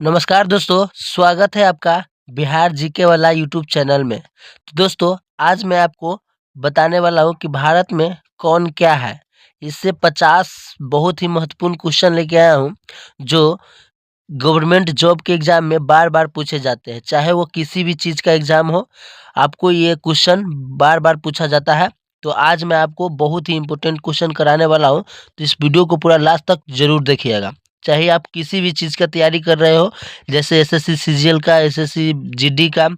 नमस्कार दोस्तों, स्वागत है आपका बिहार जीके वाला यूट्यूब चैनल में। तो दोस्तों, आज मैं आपको बताने वाला हूँ कि भारत में कौन क्या है। इससे 50 बहुत ही महत्वपूर्ण क्वेश्चन लेके आया हूँ, जो गवर्नमेंट जॉब के एग्ज़ाम में बार-बार पूछे जाते हैं। चाहे वो किसी भी चीज़ का एग्ज़ाम हो, आपको ये क्वेश्चन बार-बार पूछा जाता है। तो आज मैं आपको बहुत ही इम्पोर्टेंट क्वेश्चन कराने वाला हूँ, तो इस वीडियो को पूरा लास्ट तक ज़रूर देखिएगा। चाहे आप किसी भी चीज़ का तैयारी कर रहे हो, जैसे एसएससी सीजीएल का, एसएससी जीडी का,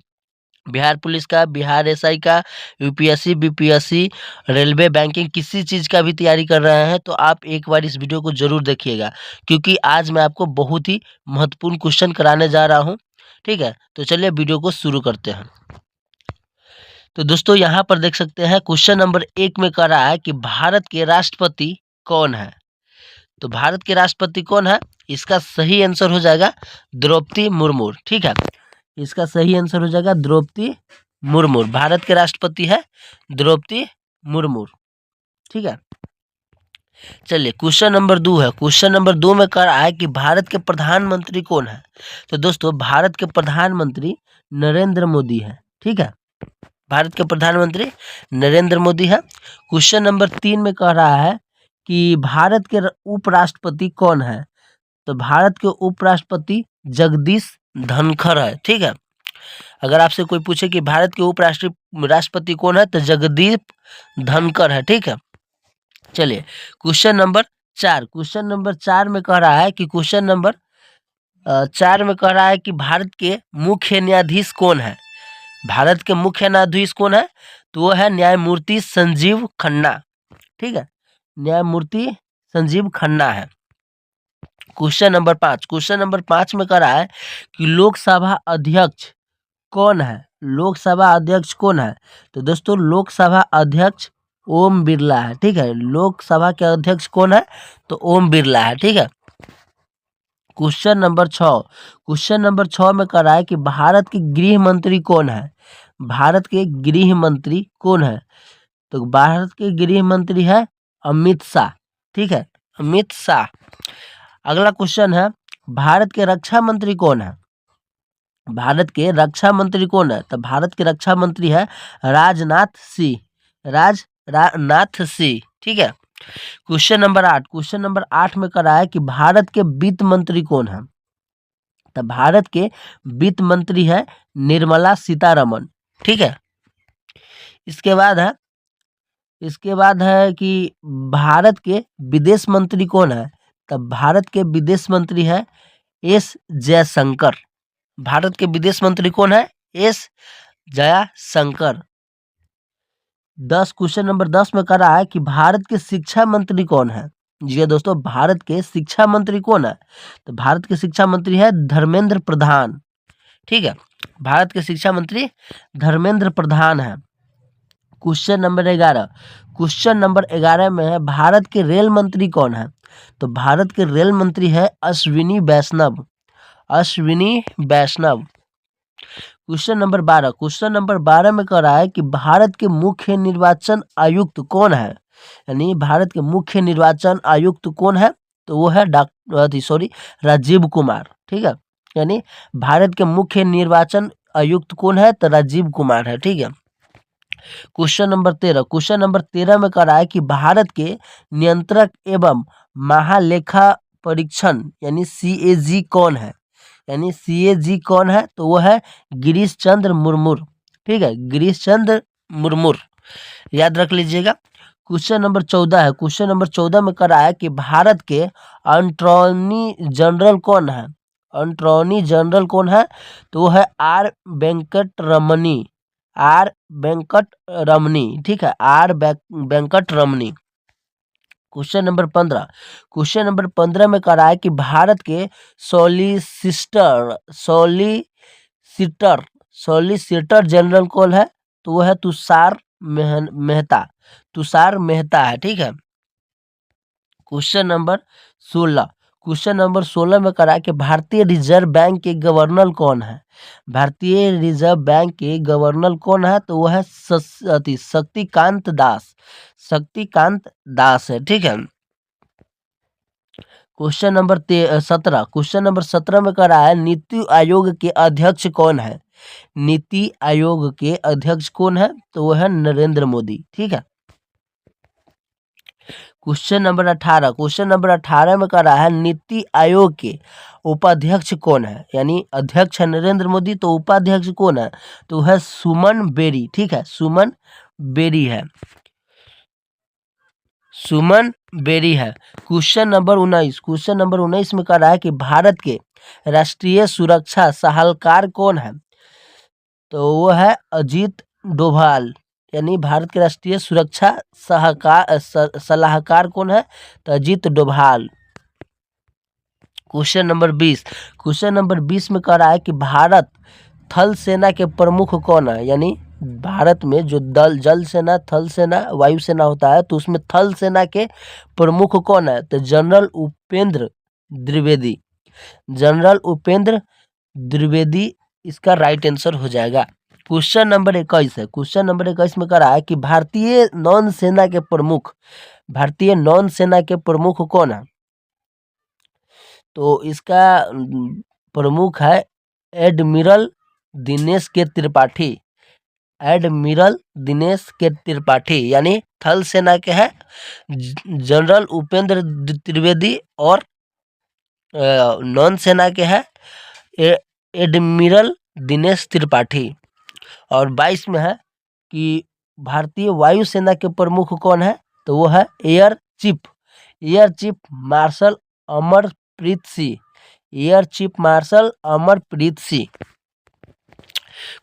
बिहार पुलिस का, बिहार एसआई का, यूपीएससी, बीपीएससी, रेलवे, बैंकिंग, किसी चीज़ का भी तैयारी कर रहे हैं, तो आप एक बार इस वीडियो को ज़रूर देखिएगा, क्योंकि आज मैं आपको बहुत ही महत्वपूर्ण क्वेश्चन कराने जा रहा हूँ। ठीक है? तो चलिए वीडियो को शुरू करते हैं। तो दोस्तों, यहाँ पर देख सकते हैं, क्वेश्चन नंबर 1 में कह रहा है कि भारत के राष्ट्रपति कौन है? तो भारत के राष्ट्रपति कौन है? इसका सही आंसर हो जाएगा द्रौपदी मुर्मू। ठीक है? इसका सही आंसर हो जाएगा द्रौपदी मुर्मू। भारत के राष्ट्रपति है द्रौपदी मुर्मू। ठीक है? चलिए, क्वेश्चन नंबर 2 है। क्वेश्चन नंबर 2 में कह रहा है कि भारत के प्रधानमंत्री कौन है? तो दोस्तों, भारत के प्रधानमंत्री नरेंद्र मोदी है। ठीक है? भारत के प्रधानमंत्री नरेंद्र मोदी है। क्वेश्चन नंबर 3 में कह रहा है कि भारत के उपराष्ट्रपति कौन है? तो भारत के उपराष्ट्रपति जगदीश धनखड़ है। ठीक है? अगर आपसे कोई पूछे कि भारत के राष्ट्रपति कौन है, तो जगदीप धनखड़ है। ठीक है? चलिए, क्वेश्चन नंबर 4। क्वेश्चन नंबर 4 में कह रहा है कि 4 में कह रहा है कि भारत के मुख्य न्यायाधीश कौन है? भारत के मुख्य न्यायाधीश कौन है? तो वो है न्यायमूर्ति संजीव खन्ना। ठीक है? न्यायमूर्ति संजीव खन्ना है। Question number 5। क्वेश्चन नंबर 5 में कह रहा है कि लोकसभा अध्यक्ष कौन है? लोकसभा अध्यक्ष कौन है? तो दोस्तों, लोकसभा अध्यक्ष ओम बिरला है। ठीक है? लोकसभा के अध्यक्ष कौन है? तो ओम बिरला है। ठीक है? Question number 6। क्वेश्चन नंबर 6 में कह रहा है कि भारत के गृह मंत्री कौन है? भारत के गृह मंत्री कौन है? तो भारत के गृह मंत्री है अमित शाह। ठीक है? अमित शाह। अगला क्वेश्चन है, भारत के रक्षा मंत्री कौन है? भारत के रक्षा मंत्री कौन है? तो भारत के रक्षा मंत्री है राजनाथ सिंह। राजनाथ सिंह। ठीक है? Question number 8। क्वेश्चन नंबर 8 में कह रहा है कि भारत के वित्त मंत्री कौन है? तो भारत के वित्त मंत्री है निर्मला सीतारमण। ठीक है? इसके बाद है कि भारत के विदेश मंत्री कौन है? तो भारत के विदेश मंत्री है एस जयशंकर। भारत के विदेश मंत्री कौन है? एस जयशंकर। 10। क्वेश्चन नंबर 10 में कह रहा है कि भारत के शिक्षा मंत्री कौन है? जी हाँ दोस्तों, भारत के शिक्षा मंत्री कौन है? तो भारत के शिक्षा मंत्री है धर्मेंद्र प्रधान। ठीक है? भारत के शिक्षा मंत्री धर्मेंद्र प्रधान है। Question number 11। क्वेश्चन नंबर 11 में है, भारत के रेल मंत्री कौन है? तो भारत के रेल मंत्री है Ashwini Vaishnaw. Ashwini Vaishnaw. Question number 12। Question number 12 में कह रहा है कि भारत के मुख्य निर्वाचन आयुक्त कौन है? यानी भारत के मुख्य निर्वाचन आयुक्त कौन है? तो वो है राजीव कुमार। ठीक है? यानी भारत के मुख्य निर्वाचन आयुक्त कौन है? तो राजीव कुमार है। ठीक है? Question number 13। क्वेश्चन नंबर 13 में कह रहा है कि भारत के नियंत्रक एवं महालेखा परीक्षण यानी सीएजी कौन है? यानी सीएजी कौन है? तो वो है गिरीश चंद्र मुर्मू। ठीक है? गिरीश चंद्र मुर्मू, याद रख लीजिएगा। क्वेश्चन नंबर 14 है। क्वेश्चन नंबर 14 में कह रहा है कि भारत के अटॉर्नी जनरल कौन है? अटॉर्नी जनरल कौन है? तो वो है आर वेंकट रमनी। आर वेंकट रमनी। ठीक है? Venkat Ramani. Question number 15। Question number 15 में कह रहा है कि भारत के सॉलिसिटर जनरल कौन है? तो वो है तुषार मेहता। तुषार मेहता है। ठीक है? Question number 16। क्वेश्चन नंबर 16 में कह रहा है कि भारतीय रिजर्व बैंक के गवर्नर कौन है? भारतीय रिजर्व बैंक के गवर्नर कौन है? तो वो है शक्तिकांत दास। शक्तिकांत दास है। ठीक है? क्वेश्चन नंबर 17, क्वेश्चन नंबर 17 में कह रहा है नीति आयोग के अध्यक्ष कौन है? नीति आयोग के अध्यक्ष कौन है? तो वो है नरेंद्र मोदी। ठीक है। क्वेश्चन नंबर 18, क्वेश्चन नंबर 18 में कह रहा है नीति आयोग के उपाध्यक्ष कौन है? यानी अध्यक्ष है नरेंद्र मोदी, तो उपाध्यक्ष कौन है? तो है सुमन बेरी। ठीक है, सुमन बेरी है, सुमन बेरी है। क्वेश्चन नंबर 19, क्वेश्चन नंबर 19 में कह रहा है कि भारत के राष्ट्रीय सुरक्षा सलाहकार कौन है? तो वो है अजीत डोभाल। यानी भारत के राष्ट्रीय सुरक्षा सलाहकार कौन है? तो Ajit Doval. Question number 20, question number 20 में कह रहा है कि भारत थल सेना के प्रमुख कौन है? यानी भारत में जो जल सेना, थल सेना, वायु सेना होता है, तो उसमें थल सेना के प्रमुख कौन है? तो जनरल उपेंद्र द्विवेदी। जनरल उपेंद्र द्विवेदी इसका राइट आंसर हो जाएगा। क्वेश्चन नंबर 21 है, क्वेश्चन नंबर 21 में कह रहा है कि भारतीय नौसेना के प्रमुख, भारतीय नौसेना के प्रमुख कौन है? तो इसका प्रमुख है एडमिरल दिनेश के त्रिपाठी। एडमिरल दिनेश के त्रिपाठी, यानी थल सेना के है जनरल उपेंद्र त्रिवेदी, और नौन सेना के है एडमिरल दिनेश त्रिपाठी। और 22 में है कि भारतीय वायु सेना के प्रमुख कौन है? तो वो है air chief marshal Amarpreet Singh. Air chief marshal Amarpreet Singh.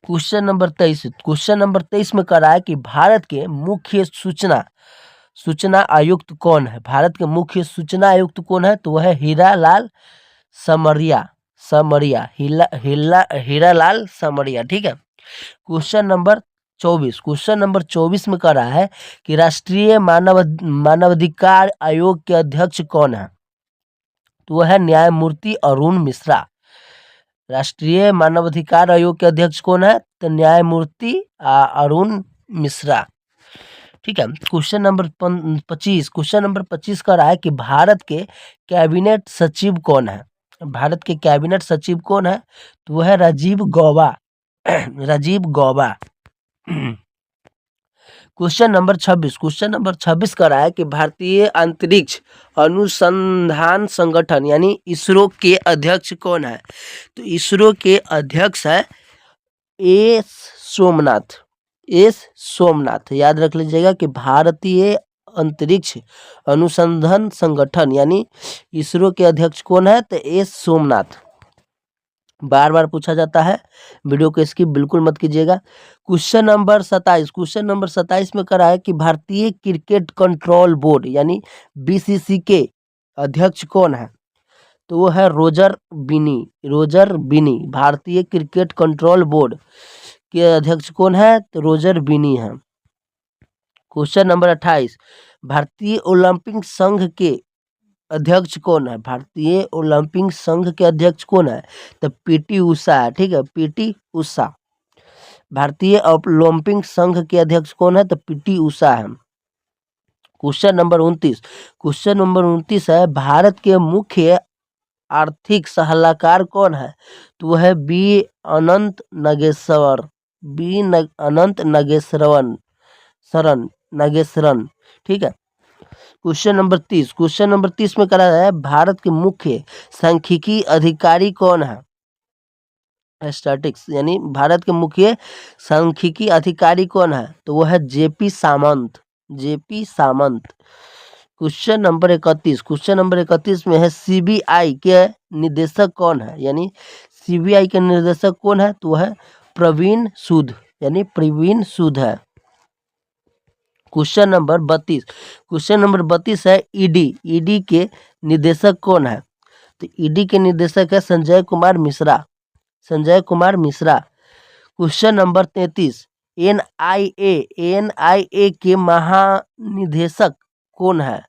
Question number 23, question number 23 में कह रहा है कि भारत के मुख्य सूचना आयुक्त कौन है? भारत के मुख्य सूचना आयुक्त कौन है? तो वह है हीरालाल समरिया। हीरालाल समरिया। ठीक है। क्वेश्चन नंबर 24, क्वेश्चन नंबर 24 में कह रहा है कि राष्ट्रीय मानवाधिकार आयोग के अध्यक्ष कौन है? तो वह है न्यायमूर्ति अरुण मिश्रा। राष्ट्रीय मानवाधिकार आयोग के अध्यक्ष कौन है? तो न्यायमूर्ति अरुण मिश्रा। ठीक है। क्वेश्चन नंबर 25, क्वेश्चन नंबर 25 का रहा है कि भारत के कैबिनेट सचिव कौन है? भारत के कैबिनेट सचिव कौन है? तो वह है Rajiv Gauba. Rajiv Gauba. Question number 26, question number 26 का रहा है कि भारतीय अंतरिक्ष अनुसंधान संगठन यानी इसरो के अध्यक्ष कौन है? तो इसरो के अध्यक्ष है एस सोमनाथ। याद रख लीजिएगा कि भारतीय अंतरिक्ष अनुसंधान संगठन यानी इसरो के अध्यक्ष कौन है? तो एस सोमनाथ। बार बार पूछा जाता है, वीडियो को स्किप बिल्कुल मत कीजिएगा। क्वेश्चन नंबर 27, क्वेश्चन नंबर 27 में कह रहा है कि भारतीय क्रिकेट कंट्रोल बोर्ड यानी बीसीसी के अध्यक्ष कौन है? तो वो है रोजर बिनी। भारतीय क्रिकेट कंट्रोल बोर्ड के अध्यक्ष कौन है? तो रोजर बिनी है। क्वेश्चन नंबर 28, भारतीय ओलंपिक संघ के अध्यक्ष कौन है? भारतीय ओलंपिक संघ के अध्यक्ष कौन है? तो पीटी उषा है। ठीक है, पीटी उषा। भारतीय ओलंपिक संघ के अध्यक्ष कौन है? तो पीटी उषा है। क्वेश्चन नंबर 29, क्वेश्चन नंबर 29 है भारत के मुख्य आर्थिक सलाहकार कौन है? तो वह है बी अनंत नागेश्वरन। ठीक है। क्वेश्चन नंबर 30, क्वेश्चन नंबर 30 में कह रहा है भारत के मुख्य सांख्यिकी अधिकारी कौन है? स्टैटिक्स यानी भारत के मुख्य सांख्यिकी अधिकारी कौन है? तो वो है जेपी सामंत। क्वेश्चन नंबर 31, क्वेश्चन नंबर 31 में है सीबीआई के निदेशक कौन है? यानी सीबीआई के निदेशक कौन है? तो वह है प्रवीण सूद है। क्वेश्चन नंबर 32, क्वेश्चन नंबर 32 है ईडी के निदेशक कौन है? तो ईडी के निदेशक है Sanjay Kumar Mishra. Question number 33, NIA के महानिदेशक कौन है?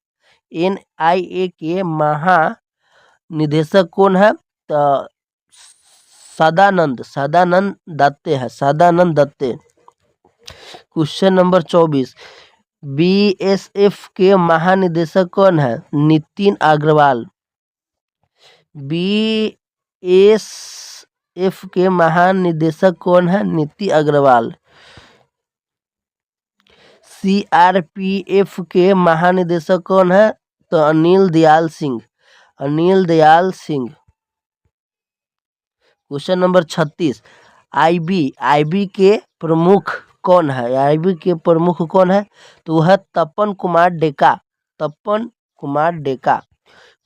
एनआईए के महानिदेशक कौन है? तो सदानंद दत्ते। क्वेश्चन नंबर 24, बीएसएफ के महानिदेशक कौन है? नितिन अग्रवाल। बीएसएफ के महानिदेशक कौन है? नीति अग्रवाल। सीआरपीएफ के महानिदेशक कौन है? तो Anil Dayal Singh. Anil Dayal Singh. Question number 36, IB के प्रमुख कौन है? आईबी के प्रमुख कौन है? तो वह Tapan Kumar Deka. Tapan Kumar Deka.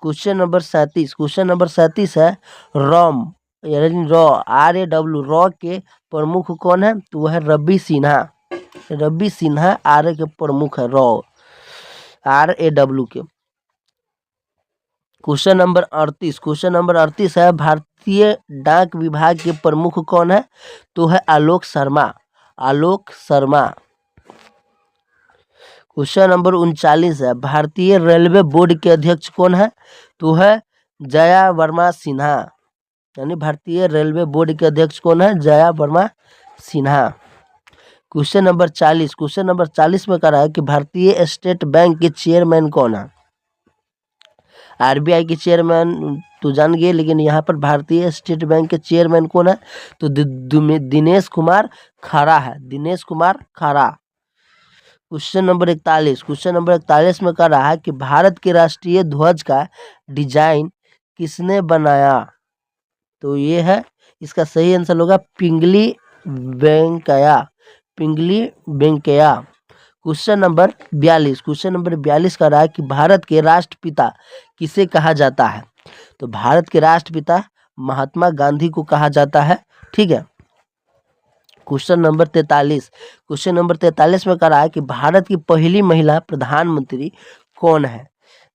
Question number 37, question number 37 है रॉम यानी रॉ RAW रॉ के प्रमुख कौन है? तो वह है रवि सिन्हा। रवि सिन्हा आर के प्रमुख है, रॉ RAW के। क्वेश्चन नंबर 38, क्वेश्चन नंबर 38 है भारतीय डाक विभाग के प्रमुख कौन है? तो है आलोक शर्मा। आलोक शर्मा। क्वेश्चन नंबर 39 है भारतीय रेलवे बोर्ड के अध्यक्ष कौन है? तो है जया वर्मा सिन्हा। यानी भारतीय रेलवे बोर्ड के अध्यक्ष कौन है? Jaya Verma Sinha. Question number 40, question number 40 में कह रहा है कि भारतीय स्टेट बैंक के चेयरमैन कौन है? आरबीआई के चेयरमैन तो जान गए, लेकिन यहाँ पर भारतीय स्टेट बैंक के चेयरमैन कौन है? तो दिनेश कुमार खारा है। दिनेश कुमार खारा। क्वेश्चन नंबर 41, क्वेश्चन नंबर 41 में कह रहा है कि भारत के राष्ट्रीय ध्वज का डिजाइन किसने बनाया? तो ये है, इसका सही आंसर होगा Pingali Venkayya. Pingali Venkayya. Question number 42, question number 42 का रहा है कि भारत के राष्ट्रपिता किसे कहा जाता है? तो भारत के राष्ट्रपिता महात्मा गांधी को कहा जाता है। ठीक है। क्वेश्चन नंबर 43, क्वेश्चन नंबर 43 में कह रहा है कि भारत की पहली महिला प्रधानमंत्री कौन है?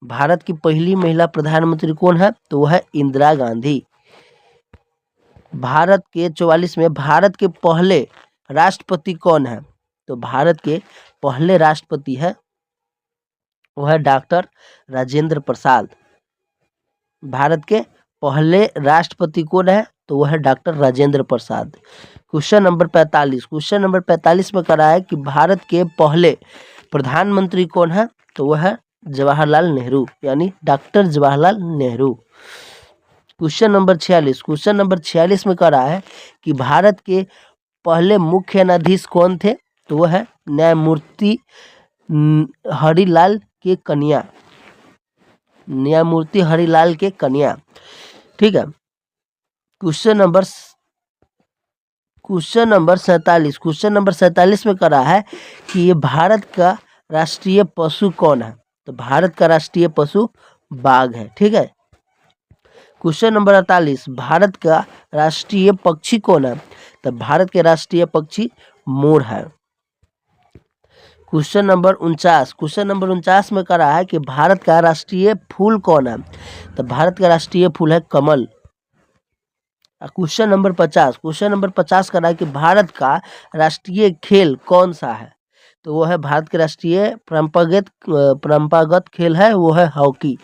भारत की पहली महिला प्रधानमंत्री कौन है? तो वह है इंदिरा गांधी। भारत के 44 में भारत के पहले राष्ट्रपति कौन है? तो भारत के पहले राष्ट्रपति है वह है डॉक्टर राजेंद्र प्रसाद। भारत के पहले राष्ट्रपति कौन है? तो वह है doctor Rajendra Prasad. Question number 45, question number 45 में कह रहा है कि भारत के पहले प्रधानमंत्री कौन है? तो वह है जवाहरलाल नेहरू, यानी doctor Jawaharlal Nehru. Question number 46, question number 46 में कह रहा है कि भारत के पहले मुख्य न्यायाधीश कौन थे? तो वह है न्यायमूर्ति हरिलाल के कन्या। न्यायमूर्ति हरिलाल के कन्या। ठीक है। क्वेश्चन नंबर 47, क्वेश्चन नंबर 47 में कह रहा है कि ये भारत का राष्ट्रीय पशु कौन है? तो भारत का राष्ट्रीय पशु बाघ है। ठीक है। क्वेश्चन नंबर 48, भारत का राष्ट्रीय पक्षी कौन है? तो भारत के राष्ट्रीय पक्षी मोर है। क्वेश्चन नंबर 49, क्वेश्चन नंबर 49 में कह रहा है कि भारत का राष्ट्रीय फूल कौन है? तो भारत का राष्ट्रीय फूल है कमल। क्वेश्चन नंबर 50, क्वेश्चन नंबर 50 कह रहा है कि भारत का राष्ट्रीय खेल कौन सा है? तो वो है भारत के राष्ट्रीय परंपरागत खेल है वो है हॉकी।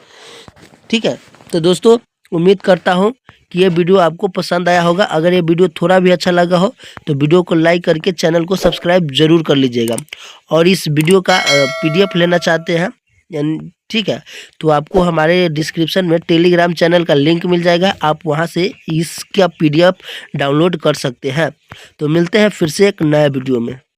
ठीक है। तो दोस्तों उम्मीद करता हूँ कि ये वीडियो आपको पसंद आया होगा। अगर ये वीडियो थोड़ा भी अच्छा लगा हो तो वीडियो को लाइक करके चैनल को सब्सक्राइब जरूर कर लीजिएगा। और इस वीडियो का PDF लेना चाहते हैं ठीक है, तो आपको हमारे डिस्क्रिप्शन में टेलीग्राम चैनल का लिंक मिल जाएगा, आप वहां से इसका PDF डाउनलोड कर सकते हैं। तो मिलते हैं फिर से एक नया वीडियो में।